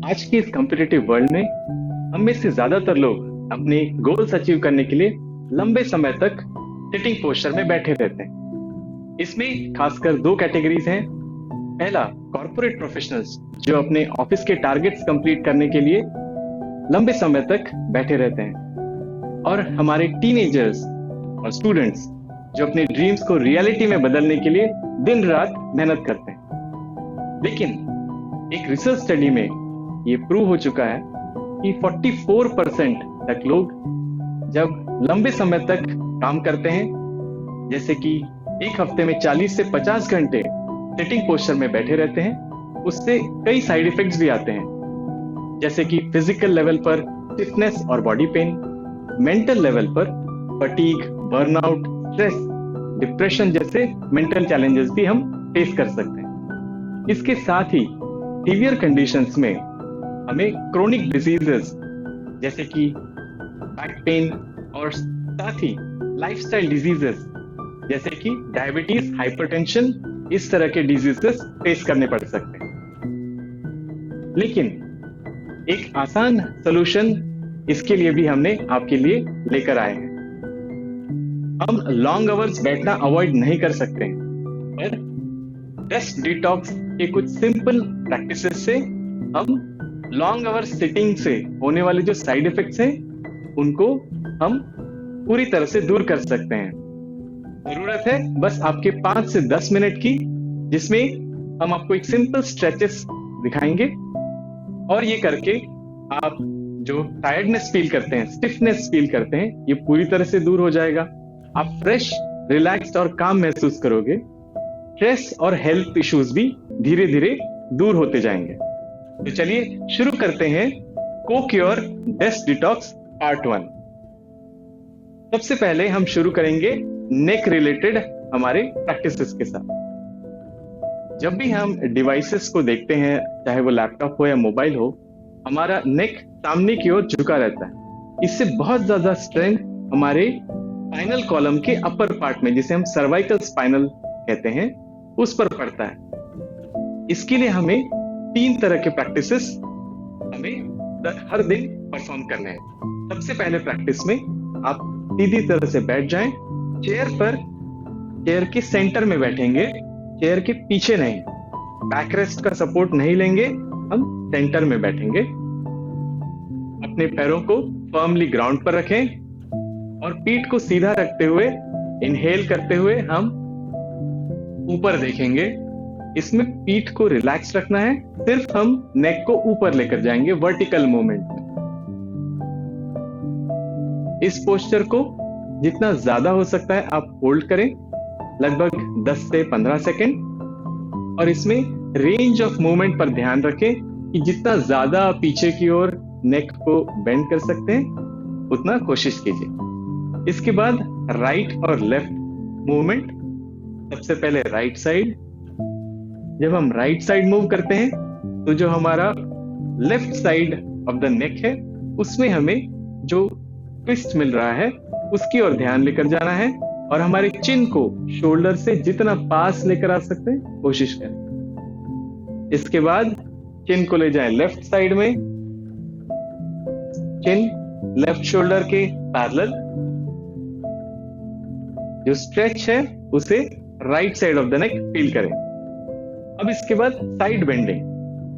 आज की इस कॉम्पिटिटिव वर्ल्ड में हम में से ज्यादातर लोग अपने गोल्स अचीव करने के लिए लंबे समय तक सिटिंग पोस्चर में बैठे रहते हैं। इसमें खासकर दो कैटेगरीज हैं। पहला, कॉर्पोरेट प्रोफेशनल्स जो अपने ऑफिस के टारगेट्स कंप्लीट करने के लिए लंबे समय तक बैठे रहते हैं, और हमारे टीनेजर्स और स्टूडेंट्स जो अपने ड्रीम्स को रियलिटी में बदलने के लिए दिन रात मेहनत करते हैं। लेकिन एक रिसर्च स्टडी में ये प्रूव हो चुका है कि 44% तक लोग जब लंबे समय तक काम करते हैं, जैसे कि एक हफ्ते में 40 से 50 घंटे सिटिंग पोस्चर में बैठे रहते हैं, उससे कई साइड इफेक्ट्स भी आते हैं, जैसे कि फिजिकल लेवल पर स्टिफनेस और बॉडी पेन, मेंटल लेवल पर फटीग, बर्नआउट, स्ट्रेस, डिप्रेशन जैसे मेंटल चैलेंजेस भी हम फेस कर सकते हैं। इसके साथ ही सीवियर कंडीशंस में हमें क्रोनिक डिजीजेस जैसे कि बैक पेन और साथ ही लाइफस्टाइल डिजीजेस जैसे कि डायबिटीज, हाइपरटेंशन, इस तरह के डिजीजेस फेस करने पड़ सकते हैं। लेकिन एक आसान सॉल्यूशन इसके लिए भी हमने आपके लिए लेकर आए हैं। हम लॉन्ग आवर्स बैठना अवॉइड नहीं कर सकते हैं, पर डेस्क डिटॉक्स के कुछ सिंपल प्रैक्टिसेस से हम लॉन्ग आवर्स सिटिंग से होने वाले जो साइड इफेक्ट्स हैं उनको हम पूरी तरह से दूर कर सकते हैं। जरूरत है बस आपके 5 से 10 मिनट की, जिसमें हम आपको एक सिंपल स्ट्रेचेस दिखाएंगे, और ये करके आप जो टायर्डनेस फील करते हैं, स्टिफनेस फील करते हैं, ये पूरी तरह से दूर हो जाएगा। आप फ्रेश, रिलैक्स्ड और काम महसूस करोगे। स्ट्रेस और हेल्थ इश्यूज भी धीरे धीरे दूर होते जाएंगे। तो चलिए शुरू करते हैं Coke your desk detox part 1। सबसे पहले हम शुरू करेंगे नेक रिलेटेड हमारे प्रैक्टिसेस के साथ। जब भी हम डिवाइसेस को देखते हैं, चाहे वो लैपटॉप हो या मोबाइल हो, हमारा नेक सामने की ओर झुका रहता है। इससे बहुत ज्यादा स्ट्रेन हमारे स्पाइनल कॉलम के अपर पार्ट में, जिसे हम सर्वाइकल स्पाइनल कहते हैं, उस पर पड़ता है। इसके लिए हमें 3 तरह के प्रैक्टिसेस हमें हर दिन परफॉर्म करने हैं। सबसे पहले प्रैक्टिस में आप सीधी तरह से बैठ जाएं, चेयर पर, चेयर के सेंटर में बैठेंगे, चेयर के पीछे नहीं। बैक रेस्ट का सपोर्ट नहीं लेंगे, हम सेंटर में बैठेंगे। अपने पैरों को फर्मली ग्राउंड पर रखें और पीठ को सीधा रखते हुए इनहेल करते हुए हम ऊपर देखेंगे। इसमें पीठ को रिलैक्स रखना है, सिर्फ हम नेक को ऊपर लेकर जाएंगे वर्टिकल मूवमेंट में। इस पोस्चर को जितना ज्यादा हो सकता है आप होल्ड करें, लगभग 10 से 15 सेकेंड, और इसमें रेंज ऑफ मूवमेंट पर ध्यान रखें कि जितना ज्यादा पीछे की ओर नेक को बेंड कर सकते हैं उतना कोशिश कीजिए। इसके बाद राइट और लेफ्ट मूवमेंट। सबसे पहले राइट साइड। जब हम राइट साइड मूव करते हैं तो जो हमारा left side of the neck है, उसमें हमें जो ट्विस्ट मिल रहा है उसकी ओर ध्यान लेकर जाना है, और हमारे चिन को शोल्डर से जितना पास लेकर आ सकते हैं कोशिश करें। इसके बाद चिन को ले जाएं लेफ्ट साइड में, चिन लेफ्ट शोल्डर के पैरेलल। जो स्ट्रेच है उसे right side of the neck feel करें। अब इसके बाद साइड बेंडिंग।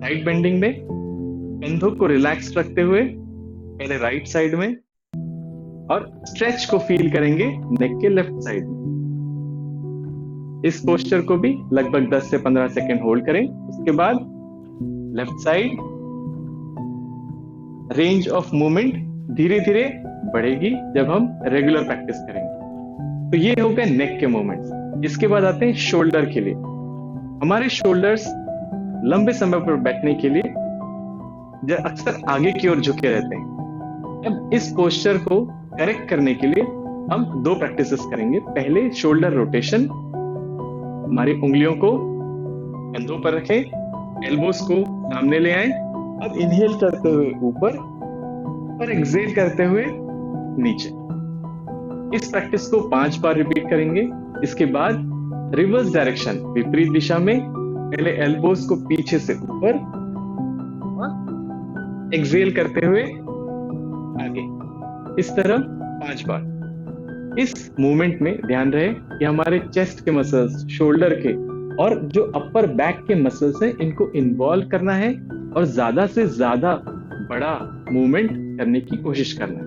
साइड बेंडिंग में कंधों को रिलैक्स रखते हुए पहले राइट साइड में, और स्ट्रेच को फील करेंगे नेक के लेफ्ट साइड में। इस पोस्चर को भी लगभग 10 से 15 सेकेंड होल्ड करें। उसके बाद left side. Range of movement धीरे धीरे बढ़ेगी जब हम रेगुलर प्रैक्टिस करेंगे। तो ये हो गए नेक के मूवमेंट्स। इसके बाद आते हैं शोल्डर के लिए। हमारे शोल्डर्स लंबे समय पर बैठने के लिए अक्सर आगे की ओर झुके रहते हैं। अब इस पोस्चर को करेक्ट करने के लिए हम 2 प्रैक्टिसेस करेंगे। पहले शोल्डर रोटेशन। हमारी उंगलियों को कंधों पर रखें, एल्बोस को सामने ले आएं। अब इनहेल करते हुए ऊपर और एक्सहेल करते हुए नीचे। इस प्रैक्टिस को 5 बार रिपीट करेंगे। इसके बाद रिवर्स डायरेक्शन, विपरीत दिशा में, पहले एल्बोस को पीछे से ऊपर, एक्सेल करते हुए आगे, इस तरह 5 बार। इस मूवमेंट में ध्यान रहे कि हमारे चेस्ट के मसल्स, शोल्डर के और जो अपर बैक के मसल्स हैं, इनको इन्वॉल्व करना है और ज्यादा से ज्यादा बड़ा मूवमेंट करने की कोशिश करना है।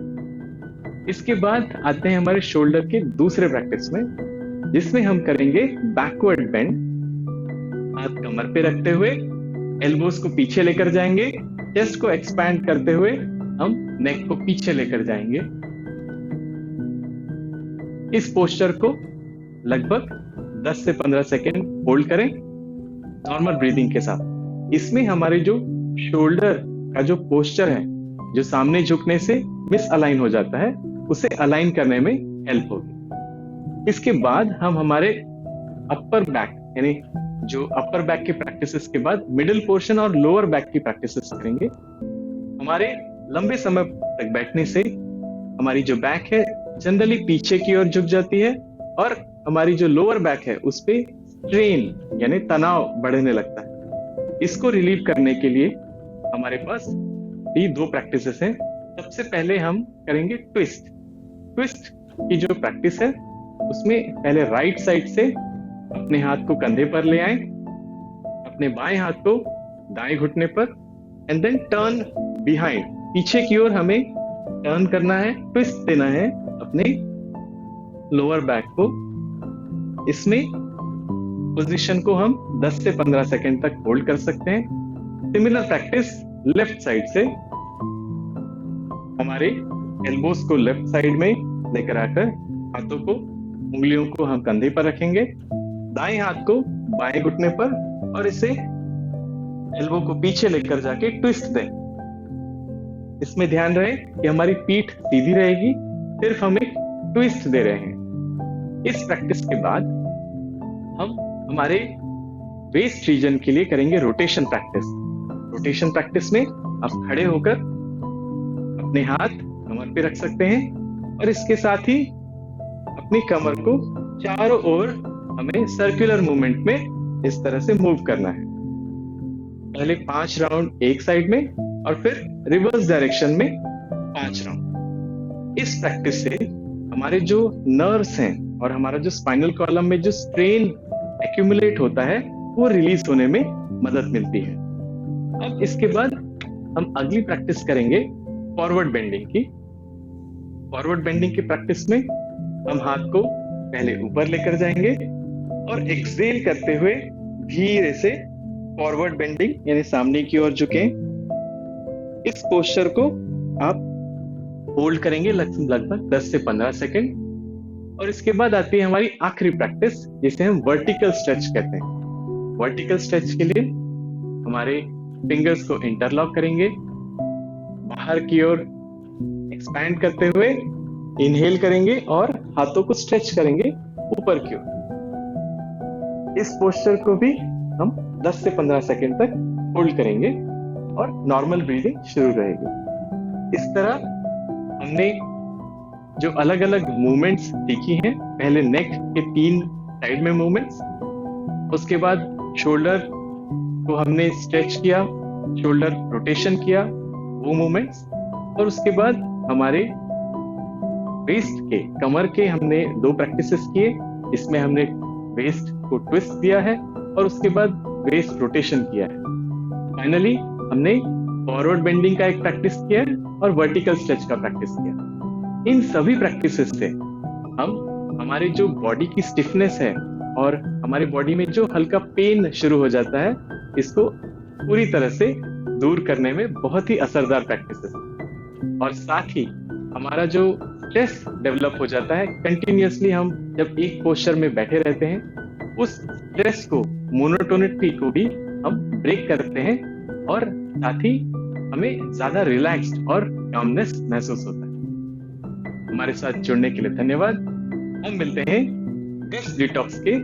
इसके बाद आते हैं हमारे शोल्डर के दूसरे प्रैक्टिस में, जिसमें हम करेंगे बैकवर्ड बेंड। हाथ कमर पे रखते हुए एल्बोस को पीछे लेकर जाएंगे, चेस्ट को एक्सपैंड करते हुए हम नेक को पीछे लेकर जाएंगे। इस पोस्चर को लगभग 10 से 15 सेकेंड होल्ड करें नॉर्मल ब्रीदिंग के साथ। इसमें हमारे जो शोल्डर का जो पोस्चर है, जो सामने झुकने से मिस अलाइन हो जाता है, उसे अलाइन करने में हेल्प होगी। इसके बाद हम हमारे अपर बैक, यानी जो अपर बैक की प्रैक्टिसेस के बाद मिडिल पोर्शन और लोअर बैक की प्रैक्टिसेस करेंगे। हमारे लंबे समय तक बैठने से हमारी जो बैक है जनरली पीछे की ओर झुक जाती है और हमारी जो लोअर बैक है उस पे स्ट्रेन यानी तनाव बढ़ने लगता है। इसको रिलीव करने के लिए हमारे पास भी 2 प्रैक्टिसेस हैं। सबसे पहले हम करेंगे ट्विस्ट। ट्विस्ट की जो प्रैक्टिस है उसमें पहले राइट साइड से अपने हाथ को कंधे पर ले आए, अपने बाएं हाथ को दाएं घुटने पर, एंड देन टर्न बिहाइंड, पीछे की ओर हमें टर्न करना है, ट्विस्ट देना है अपने लोअर बैक को। इसमें पोजीशन को हम 10 से 15 सेकेंड तक होल्ड कर सकते हैं। सिमिलर प्रैक्टिस लेफ्ट साइड से, हमारे एल्बोस को लेफ्ट साइड में लेकर आकर हाथों को, उंगलियों को हम कंधे पर रखेंगे, दाएं हाथ को बाएं घुटने पर और इसे एल्बो को पीछे लेकर जाके ट्विस्ट दें। इसमें ध्यान रहे कि हमारी पीठ सीधी रहेगी, सिर्फ हम एक ट्विस्ट दे रहे हैं। इस प्रैक्टिस के बाद हम हमारे वेस्ट रीजन के लिए करेंगे रोटेशन प्रैक्टिस। रोटेशन प्रैक्टिस में आप खड़े होकर अपने हाथ कमर पे रख सकते हैं और इसके साथ ही अपनी कमर को चारों ओर हमें सर्कुलर मूवमेंट में इस तरह से मूव करना है। पहले 5 राउंड एक साइड में और फिर रिवर्स डायरेक्शन में 5 राउंड। इस प्रैक्टिस से हमारे जो नर्व्स हैं और हमारा जो स्पाइनल कॉलम में जो स्ट्रेन एक्यूमुलेट होता है वो रिलीज होने में मदद मिलती है। अब इसके बाद हम अगली प्रैक्टिस करेंगे फॉरवर्ड बेंडिंग की। फॉरवर्ड बेंडिंग की प्रैक्टिस में हम हाथ को पहले ऊपर लेकर जाएंगे और एक्सेल करते हुए धीरे से फॉरवर्ड बेंडिंग यानी सामने की ओर झुकें। इस पोस्चर को आप होल्ड करेंगे लगभग 10 से 15 सेकेंड। और इसके बाद आती है हमारी आखिरी प्रैक्टिस, जिसे हम वर्टिकल स्ट्रेच कहते हैं। वर्टिकल स्ट्रेच के लिए हमारे फिंगर्स को इंटरलॉक करेंगे, बाहर की ओर एक्सपैंड करते हुए इनहेल करेंगे और हाथों को स्ट्रेच करेंगे ऊपर की ओर। इस पोस्चर को भी हम 10 से 15 सेकेंड तक होल्ड करेंगे और नॉर्मल ब्रीदिंग शुरू रहेगी। इस तरह हमने जो अलग अलग मूवमेंट्स सीखी हैं, पहले नेक के 3 साइड में मूवमेंट्स, उसके बाद शोल्डर को हमने स्ट्रेच किया, शोल्डर रोटेशन किया, वो मूवमेंट्स, और उसके बाद हमारे वेस्ट के, कमर के हमने 2 प्रैक्टिसेस किए। इसमें हमने वेस्ट को ट्विस्ट दिया है और उसके बाद वेस्ट रोटेशन किया है। फाइनली हमने फॉरवर्ड बेंडिंग का एक प्रैक्टिस किया और वर्टिकल स्ट्रेच का प्रैक्टिस किया। इन सभी प्रैक्टिसेस से हम हमारे जो बॉडी की स्टिफनेस है और हमारे बॉडी में जो हल्का पेन शुरू हो जाता है, इसको पूरी तरह से दूर करने में बहुत ही असरदार प्रैक्टिसेस है। और साथ ही हमारा जो स्ट्रेस डेवलप हो जाता है कंटिन्यूअसली, हम जब एक पोस्चर में बैठे रहते हैं, उस स्ट्रेस को, मोनोटोनिटी को भी हम ब्रेक करते हैं और साथ ही हमें ज्यादा रिलैक्स्ड और कामनेस महसूस होता है। हमारे साथ जुड़ने के लिए धन्यवाद। हम मिलते हैं दिस डिटॉक्स के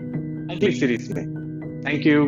अगली सीरीज में। Thank you.